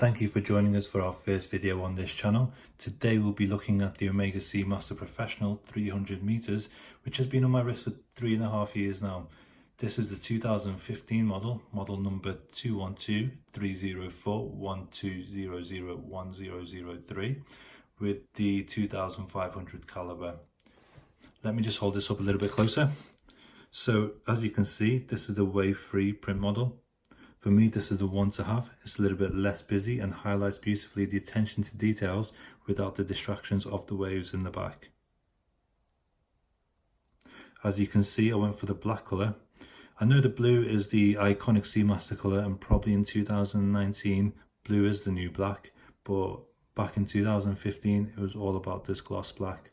thank you for joining us for our first video on this channel. Today we'll be looking at the Omega Seamaster Professional 300 meters, which has been on my wrist for 3.5 years now. This is the 2015 model number 212-304-1200-1003 with the 2500 caliber. Let me just hold this up a little bit closer. So as you can see, this is the wave-free print model. For me, this is the one to have. It's a little bit less busy and highlights beautifully the attention to details without the distractions of the waves in the back. As you can see, I went for the black colour. I know the blue is the iconic Seamaster colour, and probably in 2019 blue is the new black, but back in 2015 it was all about this gloss black.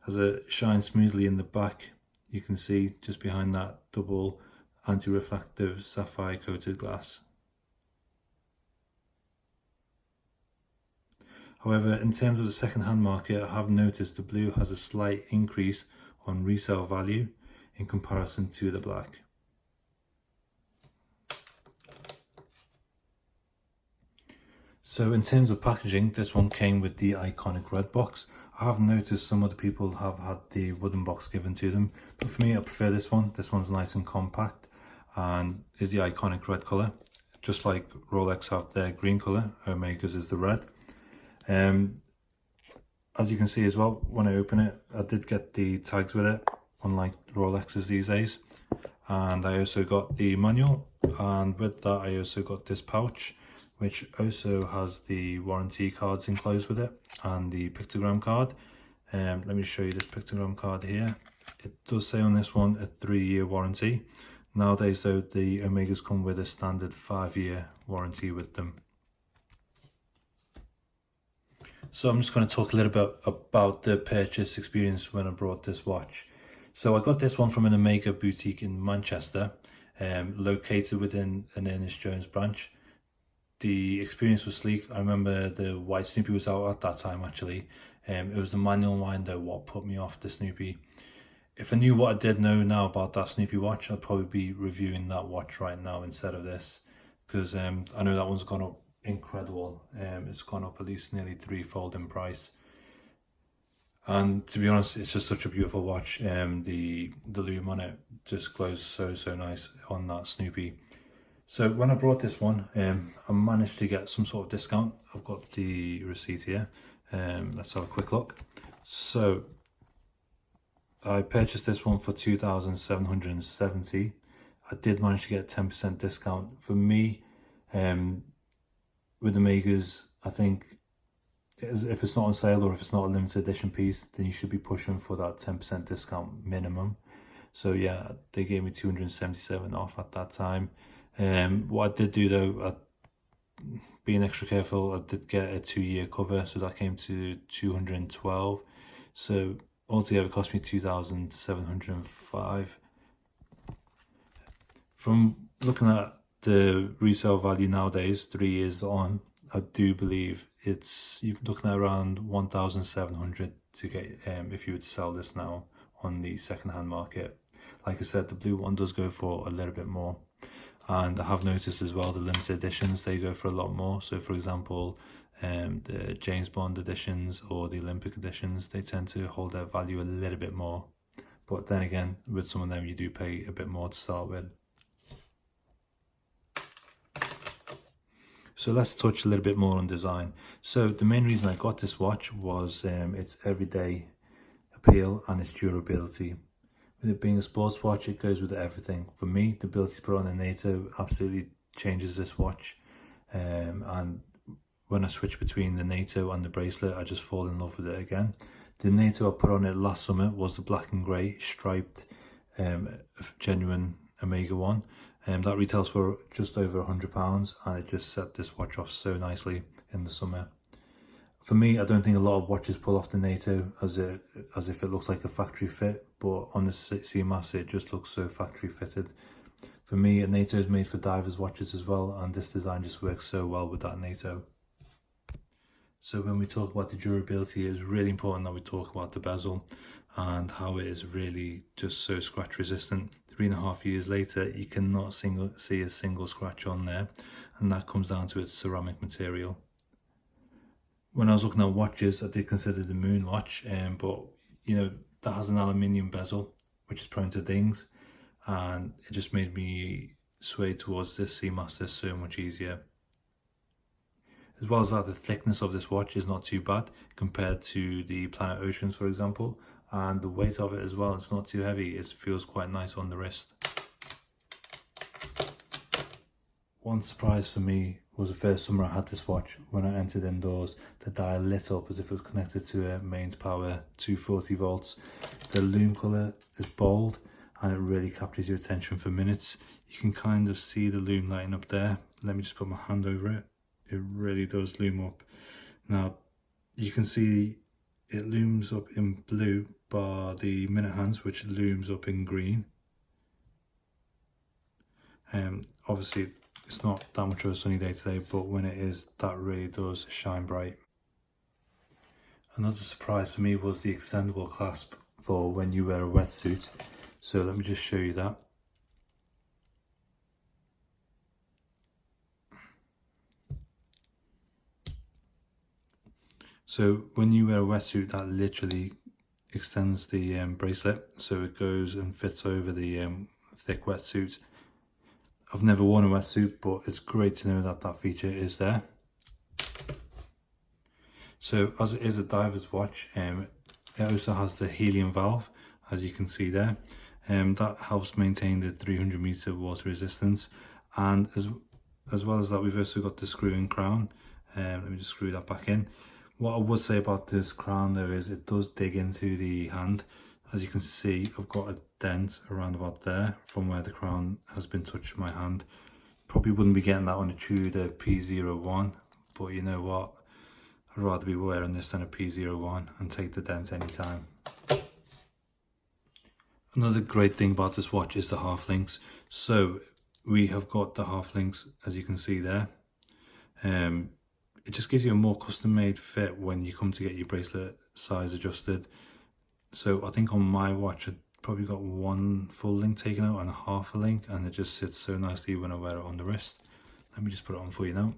As it shines smoothly in the back, you can see just behind that double anti-reflective sapphire coated glass. However, in terms of the second-hand market, I have noticed the blue has a slight increase on resale value in comparison to the black. So in terms of packaging, this one came with the iconic red box. I have noticed some other people have had the wooden box given to them, but for me I prefer this one. This one's nice and compact and is the iconic red colour. Just like Rolex have their green colour, Omega's is the red. As you can see as well, when I open it, I did get the tags with it, unlike Rolex's these days. And I also got the manual, and with that I also got this pouch, which also has the warranty cards enclosed with it and the pictogram card. Let me show you this pictogram card here. It does say on this one a 3-year warranty. Nowadays though, the Omegas come with a standard 5-year warranty with them. So I'm just going to talk a little bit about the purchase experience when I brought this watch. So I got this one from an Omega boutique in Manchester, located within an Ernest Jones branch. The experience was sleek. I remember the white Snoopy was out at that time actually. It was the manual winder what put me off the Snoopy. If I knew what I did know now about that Snoopy watch, I'd probably be reviewing that watch right now instead of this, because I know that one's gone up incredible. It's gone up at least nearly 3-fold in price. And to be honest, it's just such a beautiful watch. The lume on it just glows so nice on that Snoopy. So when I brought this one, I managed to get some sort of discount. I've got the receipt here. Let's have a quick look. So I purchased this one for 2,770. I did manage to get a 10% discount. For me, with Omegas, I think if it's not on sale or if it's not a limited edition piece, then you should be pushing for that 10% discount minimum. So yeah, they gave me 277 off at that time. What I did do though, being extra careful, I did get a 2-year cover, so that came to 212. So altogether it cost me 2,705. From looking at the resale value nowadays, 3 years on, I do believe you're looking at around 1,700 to get if you were to sell this now on the second-hand market. Like I said, the blue one does go for a little bit more. And I have noticed as well the limited editions, they go for a lot more. So for example, the James Bond editions or the Olympic editions, they tend to hold their value a little bit more. But then again, with some of them you do pay a bit more to start with. So let's touch a little bit more on design. So the main reason I got this watch was its everyday appeal and its durability. With it being a sports watch, it goes with everything. For me, the ability to put on a NATO absolutely changes this watch. And when I switch between the NATO and the bracelet, I just fall in love with it again. The NATO I put on it last summer was the black and grey striped genuine Omega one. That retails for just over £100, and it just set this watch off so nicely in the summer. For me, I don't think a lot of watches pull off the NATO as if it looks like a factory fit, but on the Seamaster it just looks so factory fitted. For me, a NATO is made for divers watches as well, and this design just works so well with that NATO. So when we talk about the durability, it's really important that we talk about the bezel and how it is really just so scratch resistant. 3.5 years later, you cannot see a single scratch on there, and that comes down to its ceramic material. When I was looking at watches, I did consider the Moon watch, but you know, that has an aluminium bezel, which is prone to dings, and it just made me sway towards this Seamaster so much easier. As well as that, the thickness of this watch is not too bad compared to the Planet Oceans, for example, and the weight of it as well, it's not too heavy. It feels quite nice on the wrist. One surprise for me was the first summer I had this watch. When I entered indoors, the dial lit up as if it was connected to a mains power 240 volts. The lume colour is bold and it really captures your attention for minutes. You can kind of see the lume lighting up there. Let me just put my hand over it. It really does lume up. Now you can see it looms up in blue bar the minute hands, which looms up in green. Obviously it's not that much of a sunny day today, but when it is, that really does shine bright. Another surprise for me was the extendable clasp for when you wear a wetsuit. So let me just show you that. So when you wear a wetsuit, that literally extends the bracelet, so it goes and fits over the thick wetsuit. I've never worn a wetsuit, but it's great to know that that feature is there. So as it is a diver's watch, it also has the helium valve, as you can see there. That helps maintain the 300 meter water resistance, and as well as that, we've also got the screw-in crown. Let me just screw that back in. What I would say about this crown though is it does dig into the hand. As you can see, I've got a dent around about there from where the crown has been touching my hand. Probably wouldn't be getting that on a Tudor P01, but you know what? I'd rather be wearing this than a P01 and take the dent anytime. Another great thing about this watch is the half links. So we have got the half links, as you can see there. It just gives you a more custom made fit when you come to get your bracelet size adjusted. So I think on my watch, I probably got one full link taken out and half a link, and it just sits so nicely when I wear it on the wrist. Let me just put it on for you now.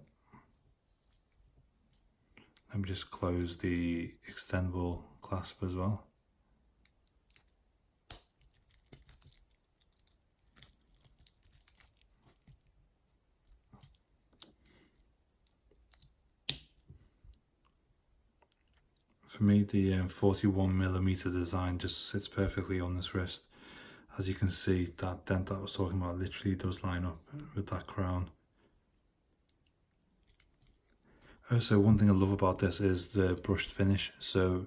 Let me just close the extendable clasp as well. For me, the 41mm design just sits perfectly on this wrist. As you can see, that dent that I was talking about literally does line up with that crown. Also, one thing I love about this is the brushed finish. So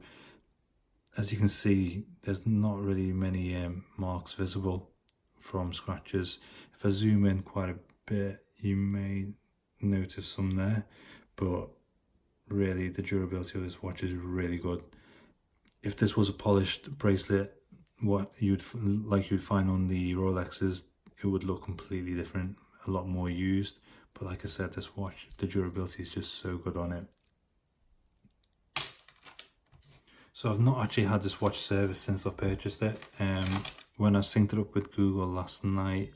as you can see, there's not really many marks visible from scratches. If I zoom in quite a bit, you may notice some there, but really the durability of this watch is really good. If this was a polished bracelet, what you'd find on the Rolexes, it would look completely different, a lot more used. But like I said, this watch, the durability is just so good on it. So I've not actually had this watch serviced since I've purchased it. When I synced it up with Google last night,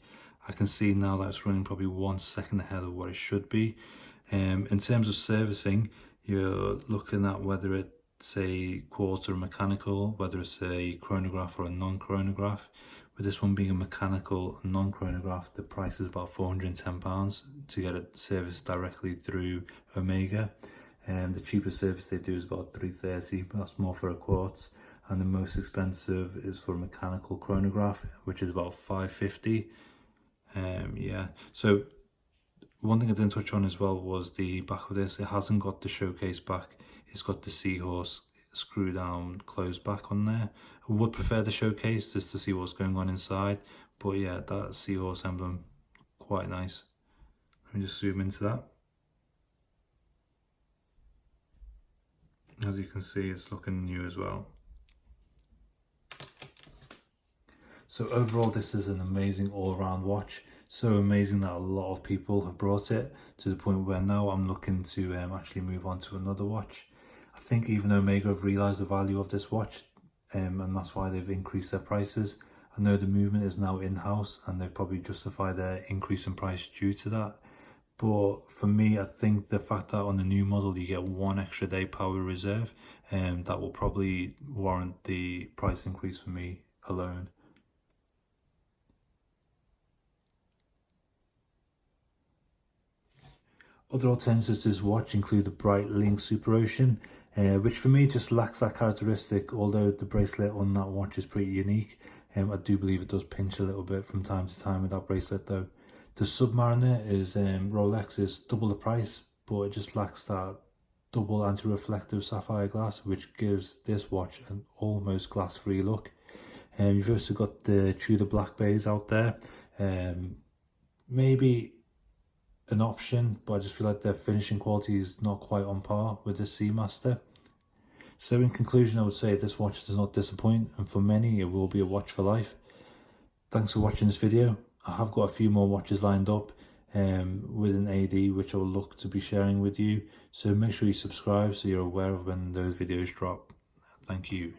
I can see now that it's running probably 1 second ahead of what it should be. In terms of servicing, you're looking at whether it's a quartz or mechanical, whether it's a chronograph or a non-chronograph. With this one being a mechanical non-chronograph, the price is about £410 to get it serviced directly through Omega. The cheapest service they do is about £330, but that's more for a quartz. And the most expensive is for a mechanical chronograph, which is about £550. Yeah, so one thing I didn't touch on as well was the back of this. It hasn't got the showcase back. It's got the seahorse screw down closed back on there. I would prefer the showcase just to see what's going on inside, but yeah, that seahorse emblem, quite nice. Let me just zoom into that. As you can see, it's looking new as well. So overall, this is an amazing all-round watch. So amazing that a lot of people have brought it to the point where now I'm looking to actually move on to another watch. I think even Omega have realised the value of this watch, and that's why they've increased their prices. I know the movement is now in-house and they've probably justified their increase in price due to that. But for me, I think the fact that on the new model you get 1 extra day power reserve, that will probably warrant the price increase for me alone. Other alternatives to this watch include the Breitling Super Ocean, which for me just lacks that characteristic, although the bracelet on that watch is pretty unique. I do believe it does pinch a little bit from time to time with that bracelet though. The Submariner is Rolex is double the price, but it just lacks that double anti-reflective sapphire glass, which gives this watch an almost glass-free look. You've also got the Tudor Black Bays out there. Maybe an option, but I just feel like their finishing quality is not quite on par with the Seamaster. So in conclusion, I would say this watch does not disappoint, and for many it will be a watch for life. Thanks for watching this video. I have got a few more watches lined up with an AD which I will look to be sharing with you, so make sure you subscribe so you're aware of when those videos drop. Thank you.